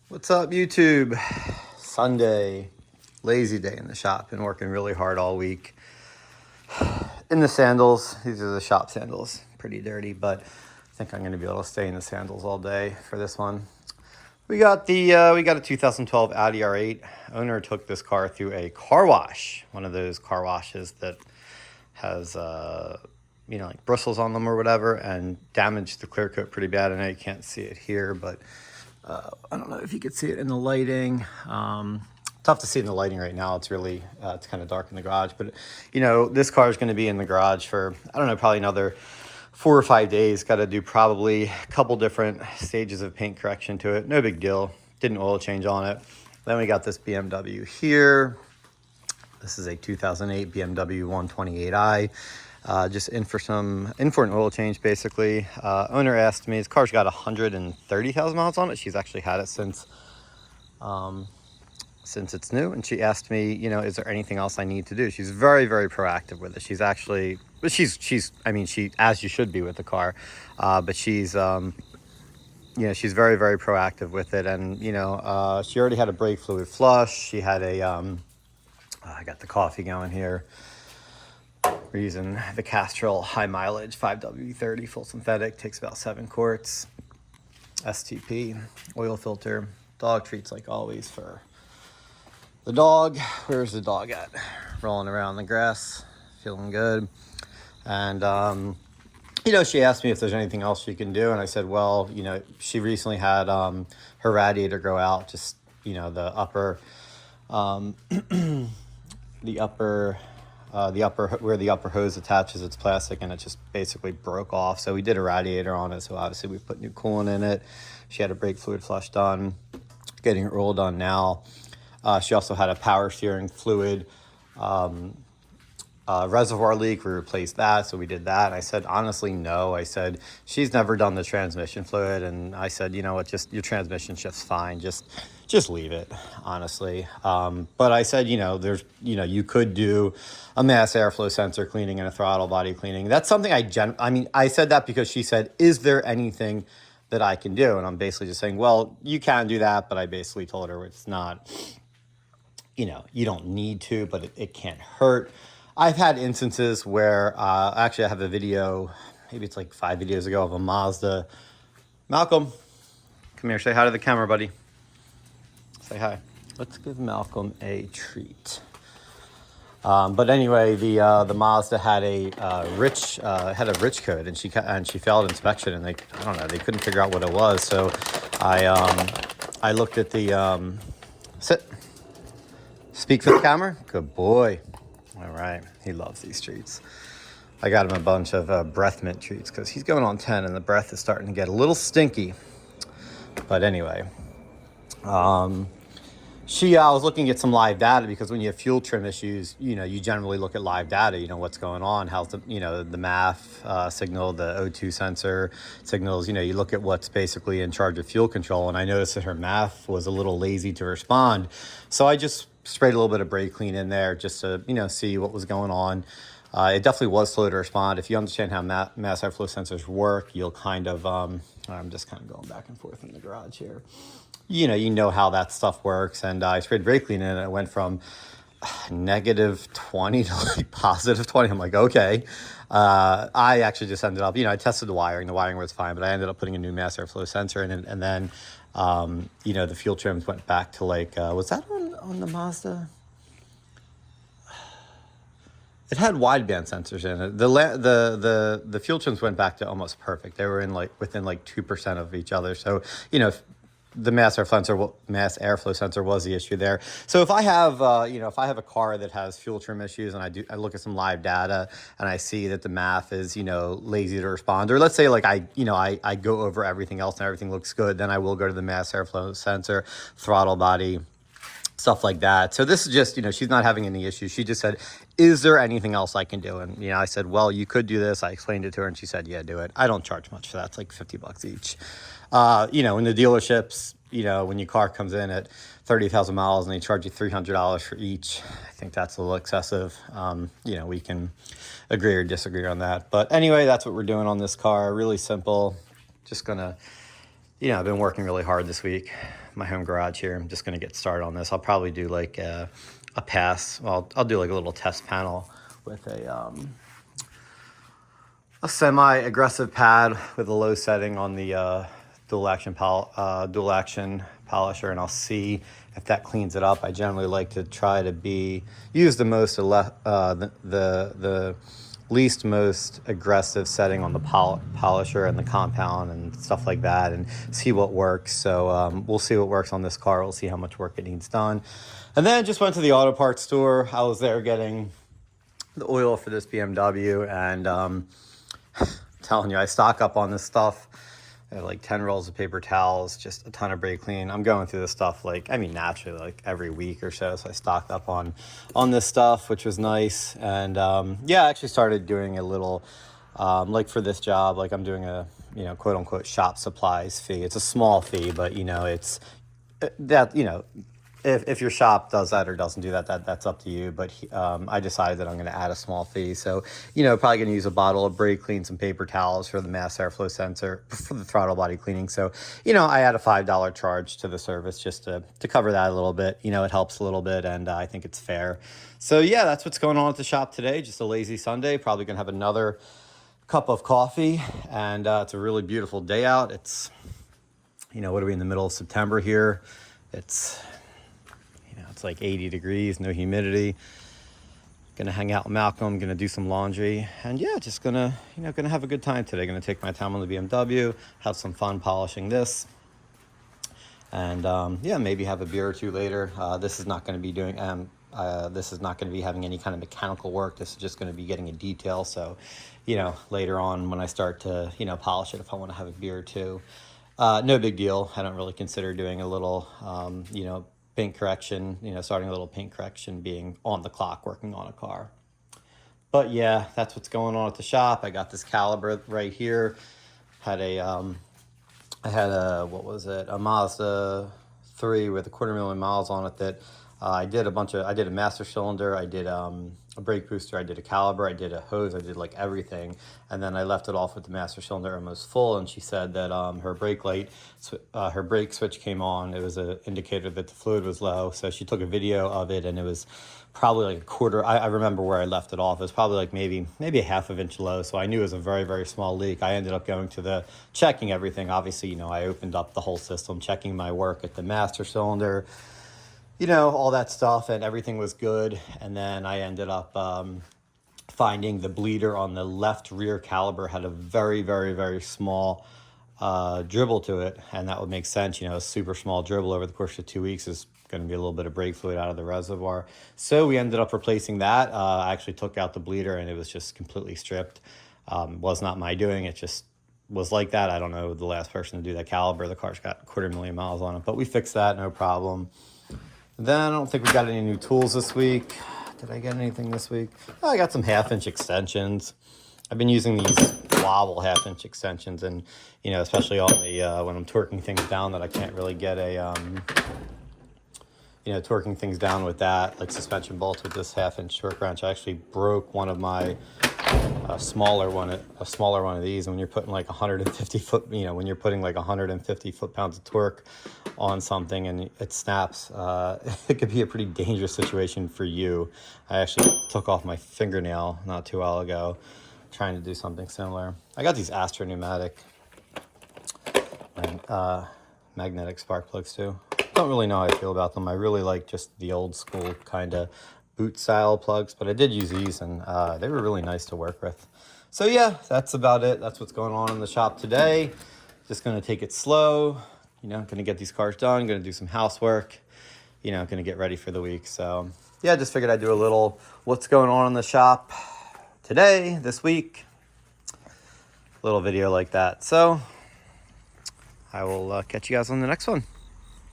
What's up, YouTube? Sunday, lazy day in the shop. Been working really hard all week. In the sandals. These are the shop sandals. Pretty dirty, but I think I'm going to be able to stay in the sandals all day for this one. We got a 2012 Audi R8. Owner took this car through a car wash. One of those car washes that has like bristles on them or whatever, and damaged the clear coat pretty bad. I know you can't see it here, but I don't know if you could see it in the lighting. Tough to see in the lighting right now. It's really, it's kind of dark in the garage. But, this car is going to be in the garage for, I don't know, probably another 4 or 5 days. Got to do probably a couple different stages of paint correction to it. No big deal. Did an oil change on it. Then we got this BMW here. This is a 2008 BMW 128i. Just in for an oil change, basically. Owner asked me, his car's got 130,000 miles on it. She's actually had it since it's new, and she asked me, is there anything else I need to do? She's very, very proactive with it. She's actually, but she, as you should be with the car, but she's, she's very, very proactive with it, and she already had a brake fluid flush. She had a, I got the coffee going here. We're using the Castrol high mileage 5W30 full synthetic, takes about 7 quarts. STP, oil filter, dog treats like always for the dog. Where's the dog at? Rolling around the grass, feeling good. And, she asked me if there's anything else she can do. And I said, well, she recently had her radiator go out, just, the upper, where the upper hose attaches, it's plastic, and it just basically broke off. So we did a radiator on it. So obviously we put new coolant in it. She had a brake fluid flush done, getting her oil done now. She also had a power steering fluid reservoir leak. We replaced that, so we did that. And I said, honestly, no. I said, she's never done the transmission fluid. And I said, you know what, just your transmission shift's fine. Just leave it, honestly. But I said, there's, you could do a mass airflow sensor cleaning and a throttle body cleaning. That's something I said that because she said, is there anything that I can do? And I'm basically just saying, well, you can do that. But I basically told her it's not, you don't need to, but it can't hurt. I've had instances where, actually I have a video, maybe it's like 5 videos ago, of a Mazda. Malcolm, come here, say hi to the camera, buddy. Say hi. Let's give Malcolm a treat. But anyway, the Mazda had a rich code, and she failed inspection, and they couldn't figure out what it was. So I looked at the sit. Speak for the camera. Good boy. All right, he loves these treats. I got him a bunch of breath mint treats because he's going on 10, and the breath is starting to get a little stinky. But anyway, I was looking at some live data, because when you have fuel trim issues, you generally look at live data, what's going on, how's the, the MAF signal, the O2 sensor signals, you look at what's basically in charge of fuel control. And I noticed that her MAF was a little lazy to respond. So I just sprayed a little bit of brake clean in there just to, see what was going on. It definitely was slow to respond. If you understand how mass airflow sensors work, you'll kind of, I'm just kind of going back and forth in the garage here. You know how that stuff works. And I sprayed brake clean in, and it went from -20 to like +20. I'm like, okay. I actually just ended up, I tested the wiring. The wiring was fine, but I ended up putting a new mass airflow sensor in it. And then, the fuel trims went back to like, was that on the Mazda? It had wideband sensors in it. The fuel trims went back to almost perfect. They were within 2% of each other. So, the mass airflow sensor was the issue there. So if I have, if I have a car that has fuel trim issues, and I look at some live data, and I see that the MAF is, lazy to respond, or let's say I go over everything else and everything looks good, then I will go to the mass airflow sensor, throttle body, stuff like that. So this is just, she's not having any issues. She just said, is there anything else I can do? And, I said, well, you could do this. I explained it to her, and she said, yeah, do it. I don't charge much for that. It's like $50 each. In the dealerships, when your car comes in at 30,000 miles and they charge you $300 for each, I think that's a little excessive. We can agree or disagree on that. But anyway, that's what we're doing on this car. Really simple. Just going to I've been working really hard this week. My home garage here. I'm just going to get started on this. I'll probably do like a pass. Well, I'll do like a little test panel with a semi-aggressive pad with a low setting on the dual action polisher, and I'll see if that cleans it up. I generally like to try to use the least most aggressive setting on the polisher and the compound and stuff like that, and see what works. So we'll see what works on this car. We'll see how much work it needs done. And then just went to the auto parts store. I was there getting the oil for this BMW, and telling you, I stock up on this stuff. I have like 10 rolls of paper towels, just a ton of brake clean. I'm going through this stuff naturally, like every week or so. So I stocked up on this stuff, which was nice. And I actually started doing a little, like for this job, like I'm doing a, quote unquote shop supplies fee. It's a small fee, but it's that, if your shop does that or doesn't do that, that's up to you. But I decided that I'm going to add a small fee. So, probably going to use a bottle of brake clean, some paper towels for the mass airflow sensor, for the throttle body cleaning. So, I add a $5 charge to the service just to cover that a little bit. It helps a little bit, and I think it's fair. So, yeah, that's what's going on at the shop today. Just a lazy Sunday. Probably going to have another cup of coffee, and it's a really beautiful day out. It's, what are we in the middle of September here? It's like 80 degrees, no humidity. Gonna hang out with Malcolm, gonna do some laundry, and just gonna have a good time today. Gonna take my time on the BMW, have some fun polishing this, and maybe have a beer or two later. This is not gonna be doing this is not going to be having any kind of mechanical work. This is just going to be getting a detail. So, later on when I start to polish it, if I want to have a beer or two, no big deal. I don't really consider doing a little paint correction, starting a little paint correction, being on the clock working on a car. But yeah, that's what's going on at the shop. I got this caliber right here. I had a Mazda 3 with 250,000 miles on it that I did a master cylinder, I did a brake booster, I did a caliber, I did a hose, I did like everything. And then I left it off with the master cylinder almost full, and she said that her brake switch came on. It was an indicator that the fluid was low. So she took a video of it, and it was probably like a quarter. I remember where I left it off. It was probably like maybe a half of inch low. So I knew it was a very, very small leak. I ended up going to checking everything. Obviously, I opened up the whole system, checking my work at the master cylinder, all that stuff, and everything was good. And then I ended up finding the bleeder on the left rear caliber had a very, very, very small dribble to it. And that would make sense. A super small dribble over the course of 2 weeks is going to be a little bit of brake fluid out of the reservoir. So we ended up replacing that. I actually took out the bleeder, and it was just completely stripped. Was not my doing. It just was like that. I don't know the last person to do that caliber. The car's got 250,000 miles on it, but we fixed that, no problem. Then I don't think we got any new tools this week. Did I get anything this week? Oh, I got some 1/2-inch extensions. I've been using these wobble 1/2-inch extensions, and especially on the when I'm torquing things down, that I can't really get a torquing things down with that, like suspension bolts with this 1/2-inch torque wrench. I actually broke one of my a smaller one of these. And when you're putting like 150 when you're putting like 150 foot-pounds of torque on something and it snaps, it could be a pretty dangerous situation for you. I actually took off my fingernail not too long ago trying to do something similar. I got these Astro pneumatic magnetic spark plugs too. Don't really know how I feel about them. I really like just the old school kind of boot style plugs, but I did use these, and they were really nice to work with. So yeah, that's about it. That's what's going on in the shop today. Just going to take it slow. Going to get these cars done. Going to do some housework. Going to get ready for the week. So yeah, just figured I'd do a little what's going on in the shop today, this week. Little video like that. So I will catch you guys on the next one.